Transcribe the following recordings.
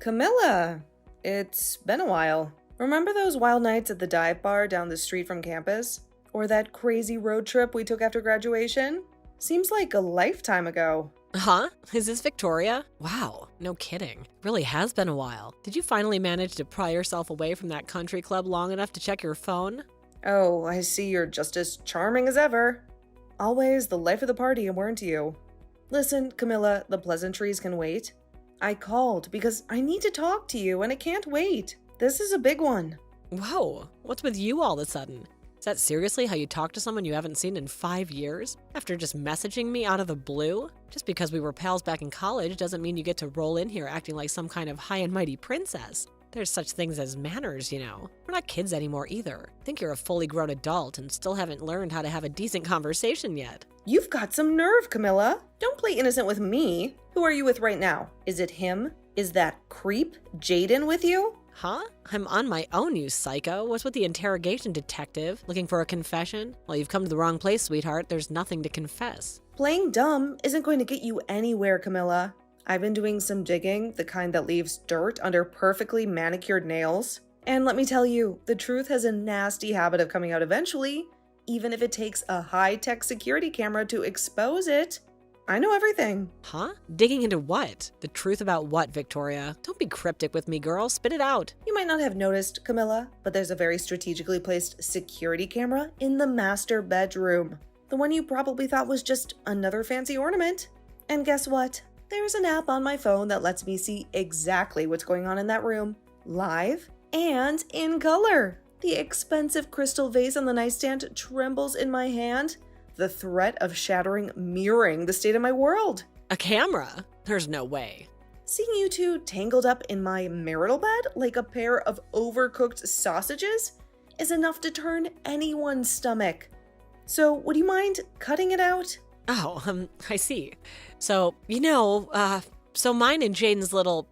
Camilla, it's been a while. Remember those wild nights at the dive bar down the street from campus? Or that crazy road trip we took after graduation? Seems like a lifetime ago. Huh? Is this Victoria? Wow, no kidding. Really has been a while. Did you finally manage to pry yourself away from that country club long enough to check your phone? Oh, I see you're just as charming as ever. Always the life of the party, weren't you? Listen, Camilla, the pleasantries can wait. I called because I need to talk to you and it can't wait. This is a big one. Whoa, what's with you all of a sudden? Is that seriously how you talk to someone you haven't seen in 5 years? After just messaging me out of the blue? Just because we were pals back in college doesn't mean you get to roll in here acting like some kind of high and mighty princess. There's such things as manners, you know. We're not kids anymore either. I think you're a fully grown adult and still haven't learned how to have a decent conversation yet. You've got some nerve, Camilla. Don't play innocent with me. Who are you with right now? Is it him? Is that creep, Jaden, with you? Huh? I'm on my own, you psycho. What's with the interrogation detective? Looking for a confession? Well, you've come to the wrong place, sweetheart. There's nothing to confess. Playing dumb isn't going to get you anywhere, Camilla. I've been doing some digging, the kind that leaves dirt under perfectly manicured nails. And let me tell you, the truth has a nasty habit of coming out eventually, even if it takes a high-tech security camera to expose it. I know everything. Huh? Digging into what? The truth about what, Victoria? Don't be cryptic with me, girl. Spit it out. You might not have noticed, Camilla, but there's a very strategically placed security camera in the master bedroom. The one you probably thought was just another fancy ornament. And guess what? There's an app on my phone that lets me see exactly what's going on in that room, live and in color. The expensive crystal vase on the nightstand trembles in my hand, the threat of shattering mirroring the state of my world. A camera? There's no way. Seeing you two tangled up in my marital bed like a pair of overcooked sausages is enough to turn anyone's stomach. So would you mind cutting it out? Oh, I see. So, so mine and Jaden's little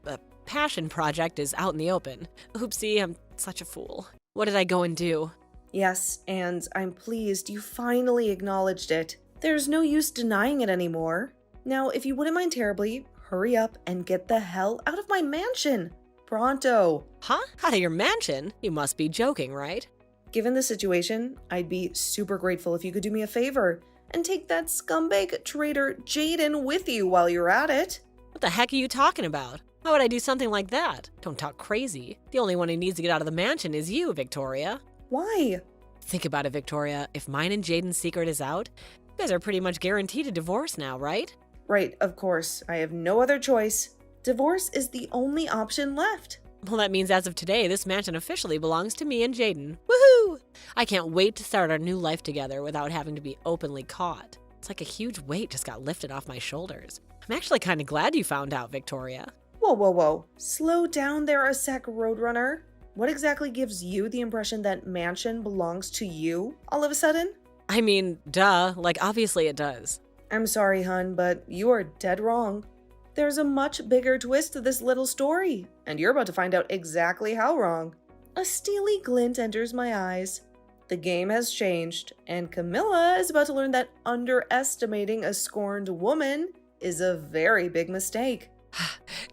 passion project is out in the open. Oopsie, I'm such a fool. What did I go and do? Yes, and I'm pleased you finally acknowledged it. There's no use denying it anymore. Now, if you wouldn't mind terribly, hurry up and get the hell out of my mansion. Pronto. Huh? Out of your mansion? You must be joking, right? Given the situation, I'd be super grateful if you could do me a favor and take that scumbag traitor Jaden with you while you're at it. What the heck are you talking about? Why would I do something like that? Don't talk crazy. The only one who needs to get out of the mansion is you, Victoria. Why? Think about it, Victoria. If mine and Jaden's secret is out, you guys are pretty much guaranteed a divorce now, right? Right, of course. I have no other choice. Divorce is the only option left. Well, that means as of today, this mansion officially belongs to me and Jaden. Woohoo! I can't wait to start our new life together without having to be openly caught. It's like a huge weight just got lifted off my shoulders. I'm actually kind of glad you found out, Victoria. Whoa, whoa, whoa. Slow down there a sec, Roadrunner. What exactly gives you the impression that mansion belongs to you all of a sudden? I mean, duh, like obviously it does. I'm sorry, hun, but you are dead wrong. There's a much bigger twist to this little story, and you're about to find out exactly how wrong. A steely glint enters my eyes. The game has changed, and Camilla is about to learn that underestimating a scorned woman is a very big mistake.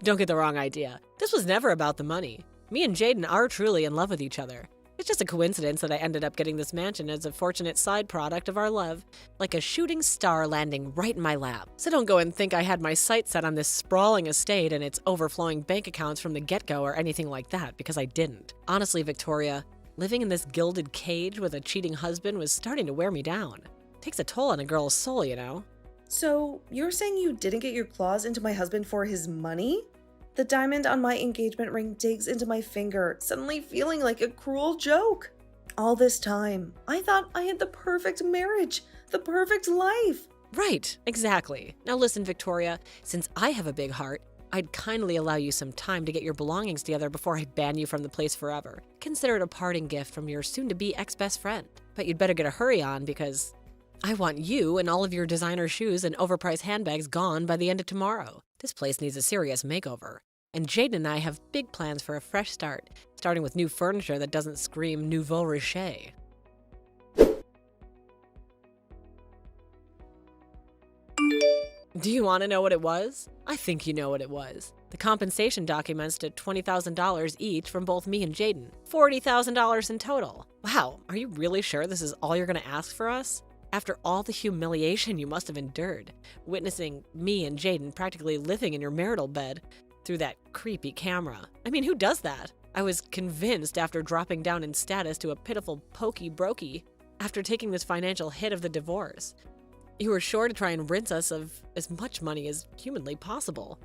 Don't get the wrong idea. This was never about the money. Me and Jaden are truly in love with each other. It's just a coincidence that I ended up getting this mansion as a fortunate side product of our love, like a shooting star landing right in my lap. So don't go and think I had my sights set on this sprawling estate and its overflowing bank accounts from the get-go or anything like that, because I didn't. Honestly, Victoria, living in this gilded cage with a cheating husband was starting to wear me down. It takes a toll on a girl's soul, you know? So, you're saying you didn't get your claws into my husband for his money? The diamond on my engagement ring digs into my finger, suddenly feeling like a cruel joke. All this time, I thought I had the perfect marriage, the perfect life. Right, exactly. Now listen, Victoria, since I have a big heart, I'd kindly allow you some time to get your belongings together before I ban you from the place forever. Consider it a parting gift from your soon-to-be ex-best friend. But you'd better get a hurry on because I want you and all of your designer shoes and overpriced handbags gone by the end of tomorrow. This place needs a serious makeover. And Jaden and I have big plans for a fresh start, starting with new furniture that doesn't scream nouveau riche. Do you want to know what it was? I think you know what it was. The compensation documents to $20,000 each from both me and Jaden. $40,000 in total. Wow, are you really sure this is all you're going to ask for us? After all the humiliation you must have endured, witnessing me and Jaden practically living in your marital bed through that creepy camera. I mean, who does that? I was convinced after dropping down in status to a pitiful pokey brokey after taking this financial hit of the divorce. You were sure to try and rinse us of as much money as humanly possible.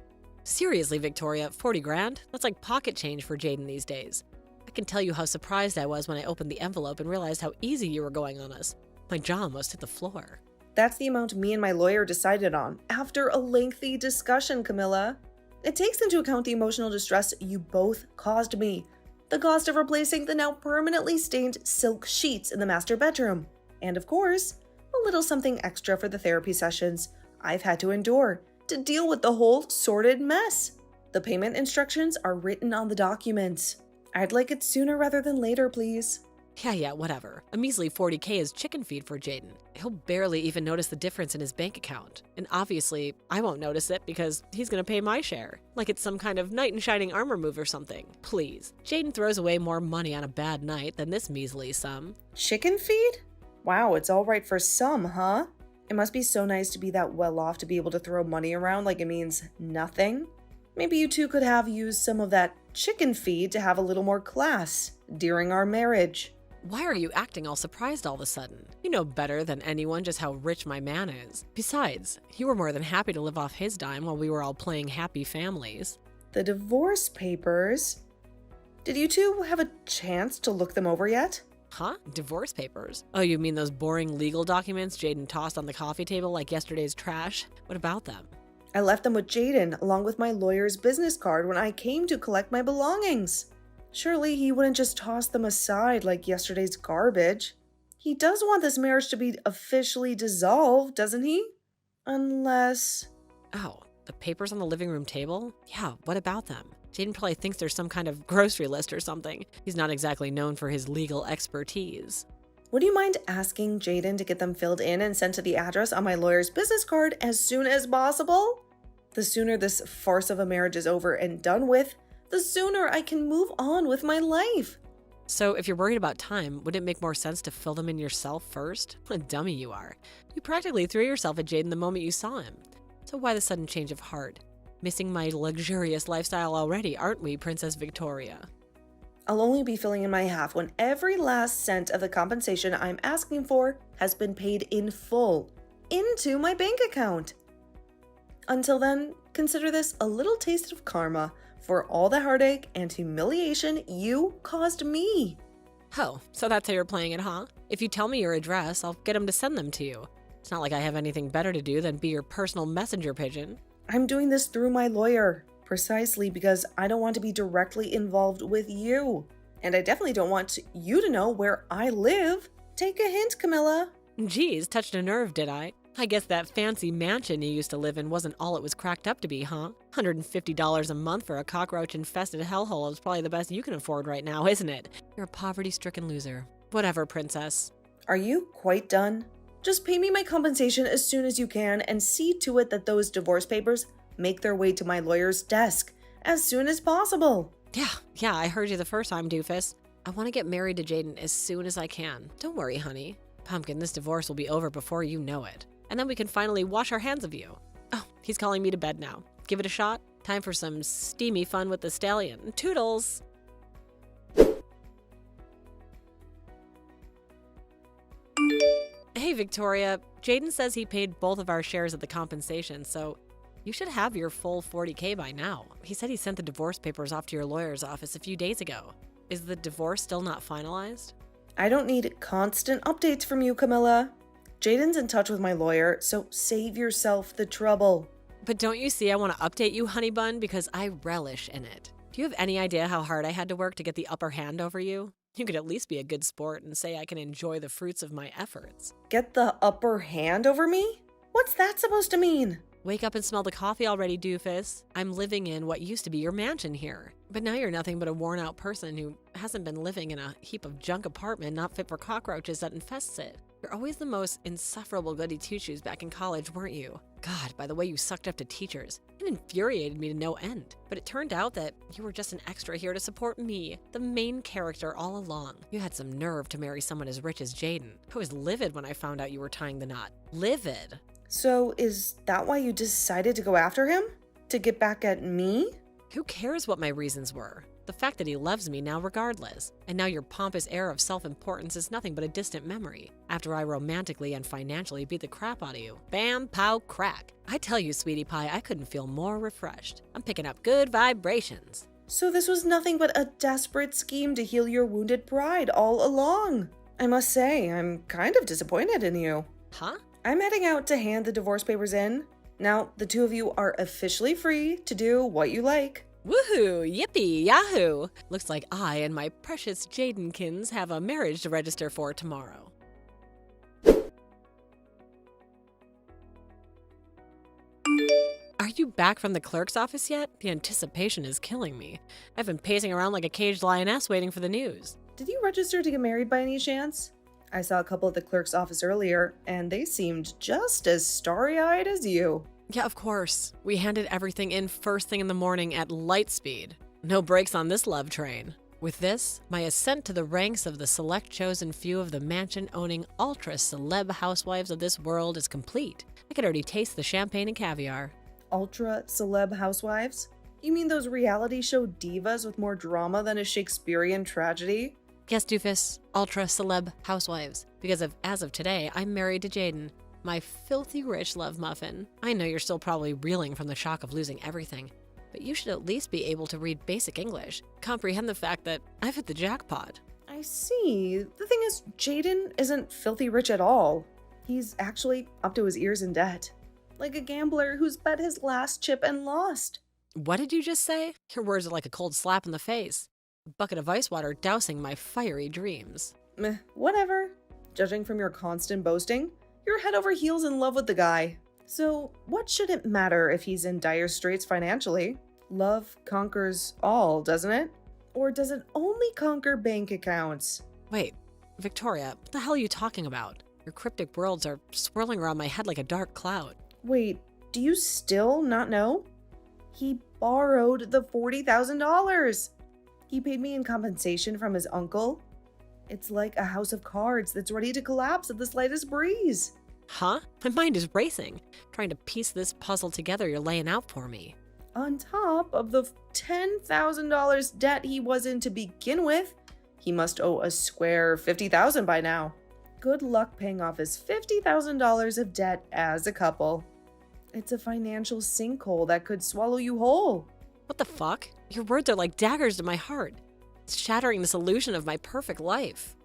Seriously, Victoria, 40 grand? That's like pocket change for Jaden these days. I can tell you how surprised I was when I opened the envelope and realized how easy you were going on us. My jaw almost hit the floor. That's the amount me and my lawyer decided on after a lengthy discussion, Camilla. It takes into account the emotional distress you both caused me, the cost of replacing the now permanently stained silk sheets in the master bedroom, and of course, a little something extra for the therapy sessions I've had to endure to deal with the whole sordid mess. The payment instructions are written on the documents. I'd like it sooner rather than later, please. Yeah, whatever. A measly 40K is chicken feed for Jaden. He'll barely even notice the difference in his bank account. And obviously, I won't notice it because he's gonna pay my share. Like it's some kind of knight in shining armor move or something. Please. Jaden throws away more money on a bad night than this measly sum. Chicken feed? Wow, it's all right for some, huh? It must be so nice to be that well off to be able to throw money around like it means nothing. Maybe you two could have used some of that chicken feed to have a little more class during our marriage. Why are you acting all surprised all of a sudden? You know better than anyone just how rich my man is. Besides, you were more than happy to live off his dime while we were all playing happy families. The divorce papers? Did you two have a chance to look them over yet? Huh? Divorce papers? Oh, you mean those boring legal documents Jaden tossed on the coffee table like yesterday's trash? What about them? I left them with Jaden along with my lawyer's business card when I came to collect my belongings. Surely he wouldn't just toss them aside like yesterday's garbage. He does want this marriage to be officially dissolved, doesn't he? Unless... Oh, the papers on the living room table? Yeah, what about them? Jaden probably thinks there's some kind of grocery list or something. He's not exactly known for his legal expertise. Would you mind asking Jaden to get them filled in and sent to the address on my lawyer's business card as soon as possible? The sooner this farce of a marriage is over and done with, the sooner I can move on with my life. So if you're worried about time, would it make more sense to fill them in yourself first? What a dummy you are. You practically threw yourself at Jaden the moment you saw him. So why the sudden change of heart? Missing my luxurious lifestyle already, aren't we, Princess Victoria? I'll only be filling in my half when every last cent of the compensation I'm asking for has been paid in full into my bank account. Until then, consider this a little taste of karma for all the heartache and humiliation you caused me. Oh, so that's how you're playing it, huh? If you tell me your address, I'll get him to send them to you. It's not like I have anything better to do than be your personal messenger pigeon. I'm doing this through my lawyer, precisely because I don't want to be directly involved with you. And I definitely don't want you to know where I live. Take a hint, Camilla. Geez, touched a nerve, did I? I guess that fancy mansion you used to live in wasn't all it was cracked up to be, huh? $150 a month for a cockroach-infested hellhole is probably the best you can afford right now, isn't it? You're a poverty-stricken loser. Whatever, princess. Are you quite done? Just pay me my compensation as soon as you can and see to it that those divorce papers make their way to my lawyer's desk as soon as possible. Yeah, I heard you the first time, doofus. I want to get married to Jaden as soon as I can. Don't worry, honey. Pumpkin, this divorce will be over before you know it. And then we can finally wash our hands of you. Oh, he's calling me to bed now. Give it a shot. Time for some steamy fun with the stallion. Toodles! Hey, Victoria. Jaden says he paid both of our shares of the compensation, so you should have your full 40K by now. He said he sent the divorce papers off to your lawyer's office a few days ago. Is the divorce still not finalized? I don't need constant updates from you, Camilla. Jaden's in touch with my lawyer, so save yourself the trouble. But don't you see I want to update you, honey bun, because I relish in it. Do you have any idea how hard I had to work to get the upper hand over you? You could at least be a good sport and say I can enjoy the fruits of my efforts. Get the upper hand over me? What's that supposed to mean? Wake up and smell the coffee already, doofus. I'm living in what used to be your mansion here. But now you're nothing but a worn-out person who hasn't been living in a heap of junk apartment not fit for cockroaches that infests it. You're always the most insufferable goody two-shoes back in college, weren't you? God, by the way you sucked up to teachers. It infuriated me to no end. But it turned out that you were just an extra here to support me, the main character all along. You had some nerve to marry someone as rich as Jaden. I was livid when I found out you were tying the knot. Livid. So is that why you decided to go after him? To get back at me? Who cares what my reasons were? The fact that he loves me now regardless. And now your pompous air of self-importance is nothing but a distant memory. After I romantically and financially beat the crap out of you. Bam, pow, crack. I tell you, sweetie pie, I couldn't feel more refreshed. I'm picking up good vibrations. So this was nothing but a desperate scheme to heal your wounded pride all along. I must say, I'm kind of disappointed in you. Huh? I'm heading out to hand the divorce papers in. Now, the two of you are officially free to do what you like. Woohoo! Yippee! Yahoo! Looks like I and my precious Jadenkins have a marriage to register for tomorrow. Are you back from the clerk's office yet? The anticipation is killing me. I've been pacing around like a caged lioness waiting for the news. Did you register to get married by any chance? I saw a couple at the clerk's office earlier, and they seemed just as starry-eyed as you. Yeah, of course. We handed everything in first thing in the morning at light speed. No brakes on this love train. With this, my ascent to the ranks of the select chosen few of the mansion-owning ultra-celeb housewives of this world is complete. I could already taste the champagne and caviar. Ultra-celeb housewives? You mean those reality show divas with more drama than a Shakespearean tragedy? Yes, doofus. Ultra-celeb housewives. Because as of today, I'm married to Jaden. My filthy rich love muffin. I know you're still probably reeling from the shock of losing everything, but you should at least be able to read basic English, comprehend the fact that I've hit the jackpot. I see. The thing is, Jaden isn't filthy rich at all. He's actually up to his ears in debt. Like a gambler who's bet his last chip and lost. What did you just say? Your words are like a cold slap in the face. A bucket of ice water dousing my fiery dreams. Meh, whatever. Judging from your constant boasting, you're head over heels in love with the guy. So what should it matter if he's in dire straits financially? Love conquers all, doesn't it? Or does it only conquer bank accounts? Wait, Victoria, what the hell are you talking about? Your cryptic worlds are swirling around my head like a dark cloud. Wait, do you still not know? He borrowed the $40,000. He paid me in compensation from his uncle. It's like a house of cards that's ready to collapse at the slightest breeze. Huh? My mind is racing, trying to piece this puzzle together you're laying out for me. On top of the $10,000 debt he was in to begin with, he must owe a square $50,000 by now. Good luck paying off his $50,000 of debt as a couple. It's a financial sinkhole that could swallow you whole. What the fuck? Your words are like daggers to my heart. It's shattering this illusion of my perfect life.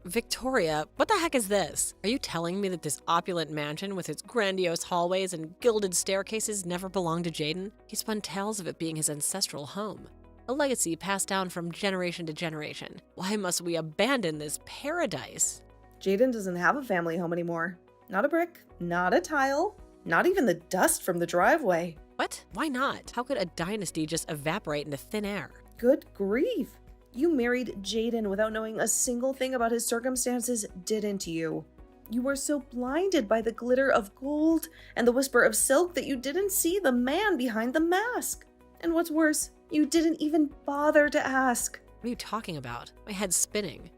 Victoria, what the heck is this? Are you telling me that this opulent mansion with its grandiose hallways and gilded staircases never belonged to Jaden? He spun tales of it being his ancestral home, a legacy passed down from generation to generation. Why must we abandon this paradise? Jaden doesn't have a family home anymore. Not a brick, not a tile, not even the dust from the driveway. What? Why not? How could a dynasty just evaporate into thin air? Good grief. You married Jaden without knowing a single thing about his circumstances, didn't you? You were so blinded by the glitter of gold and the whisper of silk that you didn't see the man behind the mask. And what's worse, you didn't even bother to ask. What are you talking about? My head's spinning.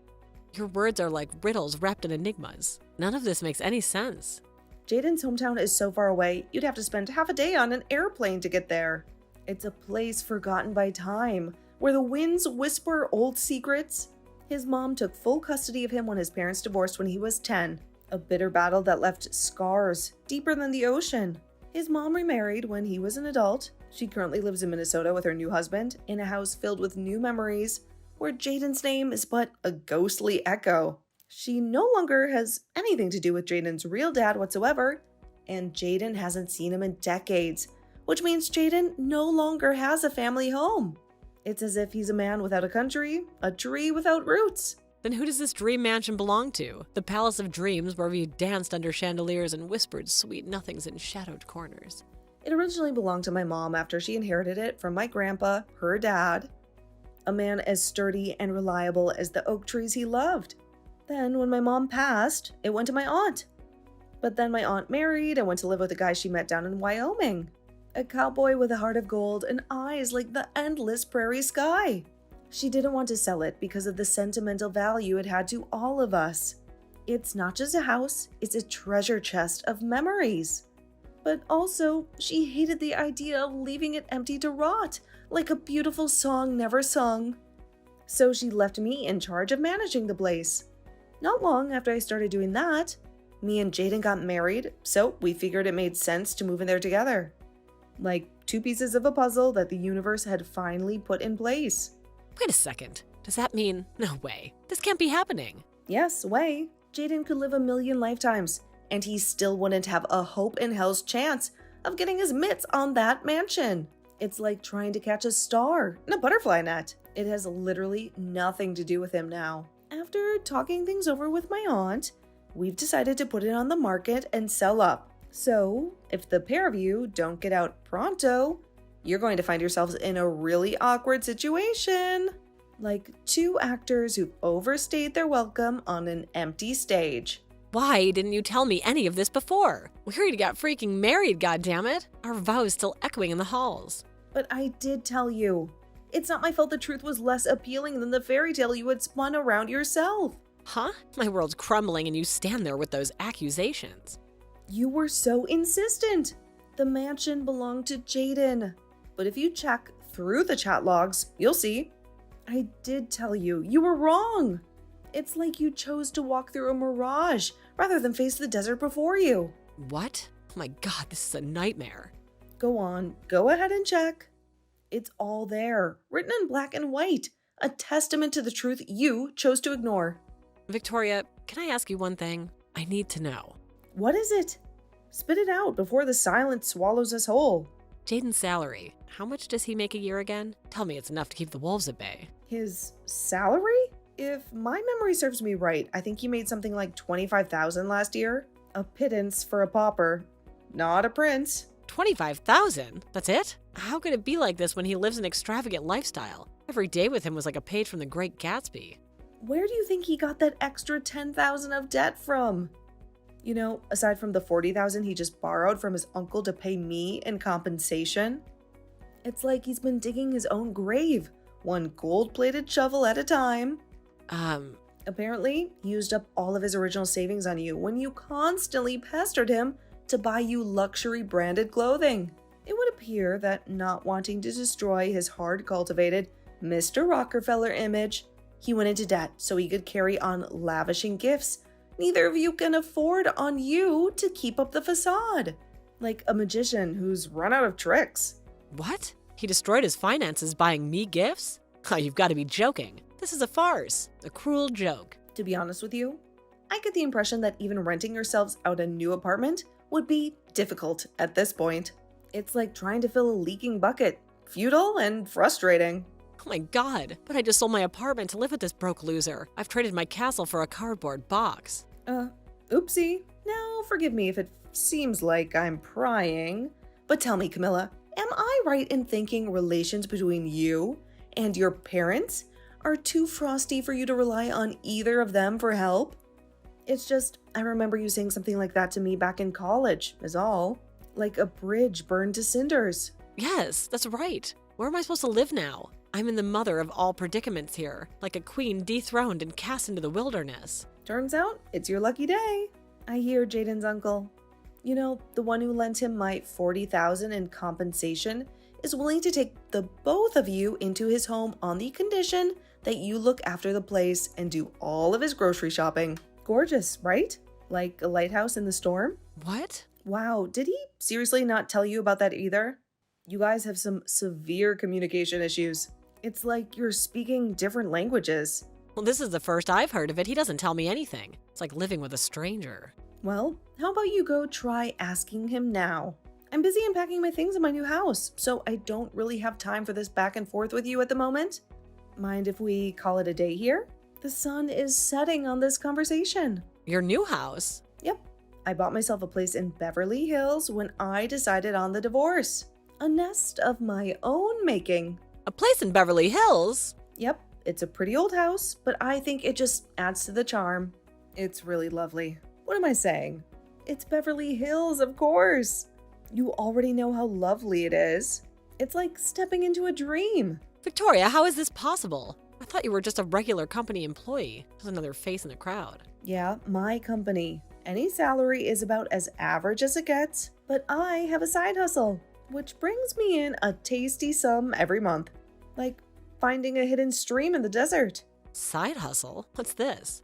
Your words are like riddles wrapped in enigmas. None of this makes any sense. Jaden's hometown is so far away, you'd have to spend half a day on an airplane to get there. It's a place forgotten by time, where the winds whisper old secrets. His mom took full custody of him when his parents divorced when he was 10, a bitter battle that left scars deeper than the ocean. His mom remarried when he was an adult. She currently lives in Minnesota with her new husband in a house filled with new memories, where Jaden's name is but a ghostly echo. She no longer has anything to do with Jaden's real dad whatsoever, and Jaden hasn't seen him in decades, which means Jaden no longer has a family home. It's as if he's a man without a country, a tree without roots. Then who does this dream mansion belong to? The palace of dreams where we danced under chandeliers and whispered sweet nothings in shadowed corners. It originally belonged to my mom after she inherited it from my grandpa, her dad. a man as sturdy and reliable as the oak trees he loved. Then, when my mom passed, it went to my aunt. But then my aunt married and went to live with a guy she met down in Wyoming. A cowboy with a heart of gold and eyes like the endless prairie sky. She didn't want to sell it because of the sentimental value it had to all of us. It's not just a house, it's a treasure chest of memories. But also, she hated the idea of leaving it empty to rot, like a beautiful song never sung. So she left me in charge of managing the place. Not long after I started doing that, me and Jaden got married, so we figured it made sense to move in there together. Like two pieces of a puzzle that the universe had finally put in place. Wait a second. Does that mean, no way, this can't be happening? Yes, way. Jaden could live 1,000,000 lifetimes, and he still wouldn't have a hope in hell's chance of getting his mitts on that mansion. It's like trying to catch a star in a butterfly net. It has literally nothing to do with him now. After talking things over with my aunt, we've decided to put it on the market and sell up. So, if the pair of you don't get out pronto, you're going to find yourselves in a really awkward situation. Like two actors who've overstayed their welcome on an empty stage. Why didn't you tell me any of this before? We already got freaking married, goddammit. Our vows still echoing in the halls. But I did tell you. It's not my fault the truth was less appealing than the fairy tale you had spun around yourself. Huh? My world's crumbling and you stand there with those accusations. You were so insistent. The mansion belonged to Jaden. But if you check through the chat logs, you'll see. I did tell you. You were wrong. It's like you chose to walk through a mirage rather than face the desert before you. What? Oh my god, this is a nightmare. Go on. Go ahead and check. It's all there, written in black and white. A testament to the truth you chose to ignore. Victoria, can I ask you one thing? I need to know. What is it? Spit it out before the silence swallows us whole. Jaden's salary. How much does he make a year again? Tell me it's enough to keep the wolves at bay. His salary? If my memory serves me right, I think he made something like $25,000 last year. A pittance for a pauper. Not a prince. $25,000? That's it? How could it be like this when he lives an extravagant lifestyle? Every day with him was like a page from The Great Gatsby. Where do you think he got that extra $10,000 of debt from? You know, aside from the $40,000 he just borrowed from his uncle to pay me in compensation. It's like he's been digging his own grave, one gold-plated shovel at a time. Apparently, he used up all of his original savings on you when you constantly pestered him to buy you luxury branded clothing. It would appear that not wanting to destroy his hard-cultivated Mr. Rockefeller image, he went into debt so he could carry on lavishing gifts neither of you can afford on you to keep up the facade. Like a magician who's run out of tricks. What? He destroyed his finances buying me gifts? Oh, you've got to be joking. This is a farce, a cruel joke. To be honest with you, I get the impression that even renting yourselves out a new apartment would be difficult at this point. It's like trying to fill a leaking bucket. Futile and frustrating. Oh my god, but I just sold my apartment to live with this broke loser. I've traded my castle for a cardboard box. Oopsie. Now, forgive me if it seems like I'm prying. But tell me, Camilla, am I right in thinking relations between you and your parents are too frosty for you to rely on either of them for help? It's just, I remember you saying something like that to me back in college, is all. Like a bridge burned to cinders. Yes, that's right. Where am I supposed to live now? I'm in the mother of all predicaments here, like a queen dethroned and cast into the wilderness. Turns out, it's your lucky day. I hear Jaden's uncle. You know, the one who lent him my $40,000 in compensation is willing to take the both of you into his home on the condition that you look after the place and do all of his grocery shopping. Gorgeous, right? Like a lighthouse in the storm? What? Wow, did he seriously not tell you about that either? You guys have some severe communication issues. It's like you're speaking different languages. Well, this is the first I've heard of it. He doesn't tell me anything. It's like living with a stranger. Well, how about you go try asking him now? I'm busy unpacking my things in my new house, so I don't really have time for this back and forth with you at the moment. Mind if we call it a day here? The sun is setting on this conversation. Your new house? Yep. I bought myself a place in Beverly Hills when I decided on the divorce. A nest of my own making. A place in Beverly Hills? Yep, it's a pretty old house, but I think it just adds to the charm. It's really lovely. What am I saying? It's Beverly Hills, of course. You already know how lovely it is. It's like stepping into a dream. Victoria, how is this possible? I thought you were just a regular company employee, just another face in the crowd. Yeah, my company. Any salary is about as average as it gets, but I have a side hustle, which brings me in a tasty sum every month. Like finding a hidden stream in the desert. Side hustle? What's this?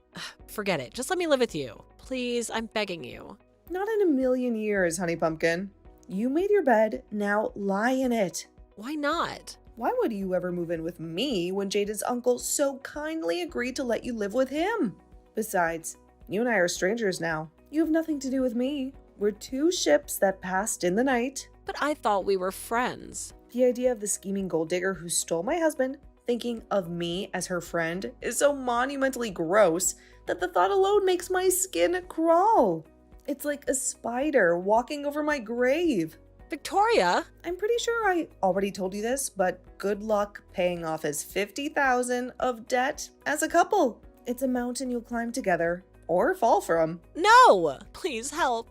Forget it. Just let me live with you. Please, I'm begging you. Not in a million years, honey pumpkin. You made your bed, now lie in it. Why not? Why would you ever move in with me when Jada's uncle so kindly agreed to let you live with him? Besides, you and I are strangers now. You have nothing to do with me. We're two ships that passed in the night. But I thought we were friends. The idea of the scheming gold digger who stole my husband thinking of me as her friend is so monumentally gross that the thought alone makes my skin crawl. It's like a spider walking over my grave. Victoria! I'm pretty sure I already told you this, but good luck paying off his $50,000 of debt as a couple. It's a mountain you'll climb together or fall from. No! Please help.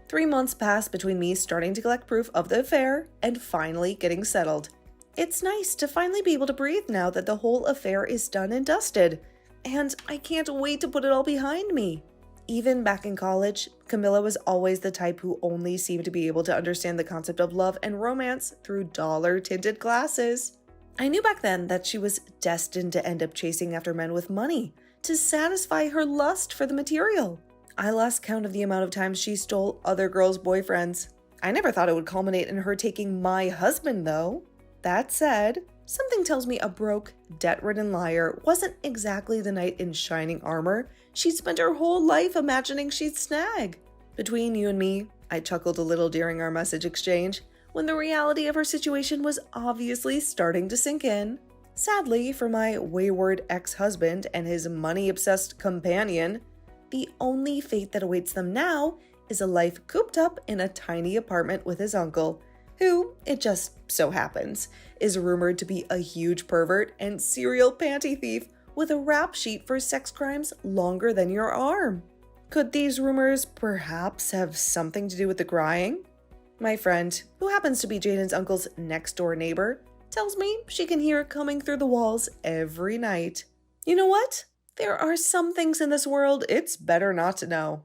Three months passed between me starting to collect proof of the affair and finally getting settled. It's nice to finally be able to breathe now that the whole affair is done and dusted, and I can't wait to put it all behind me. Even back in college, Camilla was always the type who only seemed to be able to understand the concept of love and romance through dollar-tinted glasses. I knew back then that she was destined to end up chasing after men with money to satisfy her lust for the material. I lost count of the amount of times she stole other girls' boyfriends. I never thought it would culminate in her taking my husband, though. That said, something tells me a broke, debt-ridden liar wasn't exactly the knight in shining armor she'd spent her whole life imagining she'd snag. Between you and me, I chuckled a little during our message exchange when the reality of her situation was obviously starting to sink in. Sadly, for my wayward ex-husband and his money-obsessed companion, the only fate that awaits them now is a life cooped up in a tiny apartment with his uncle, who, it just so happens, is rumored to be a huge pervert and serial panty thief with a rap sheet for sex crimes longer than your arm. Could these rumors perhaps have something to do with the crying? My friend, who happens to be Jaden's uncle's next-door neighbor, tells me she can hear it coming through the walls every night. You know what? There are some things in this world it's better not to know.